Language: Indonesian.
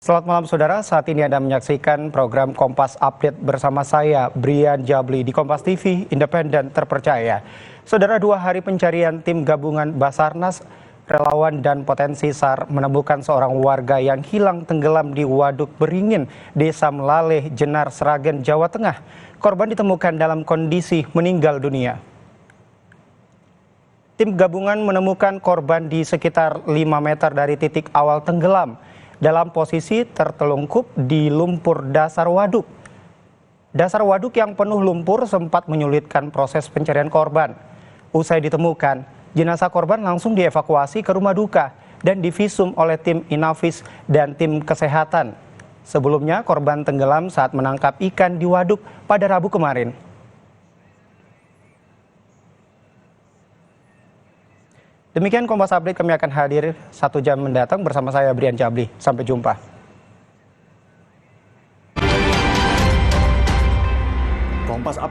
Selamat malam saudara, saat ini Anda menyaksikan program Kompas Update bersama saya, Brian Jabli di Kompas TV, independen terpercaya. Saudara, 2 hari pencarian tim gabungan Basarnas, relawan dan potensi SAR menemukan seorang warga yang hilang tenggelam di Waduk Beringin, Desa Melaleh, Jenar, Sragen, Jawa Tengah. Korban ditemukan dalam kondisi meninggal dunia. Tim gabungan menemukan korban di sekitar 5 meter dari titik awal tenggelam, dalam posisi tertelungkup di lumpur dasar waduk. Dasar waduk yang penuh lumpur sempat menyulitkan proses pencarian korban. Usai ditemukan, jenazah korban langsung dievakuasi ke rumah duka dan divisum oleh tim Inavis dan tim kesehatan. Sebelumnya, korban tenggelam saat menangkap ikan di waduk pada Rabu kemarin. Demikian Kompas Update, kami akan hadir 1 jam mendatang bersama saya Brian Jabli. Sampai jumpa. Kompas Update.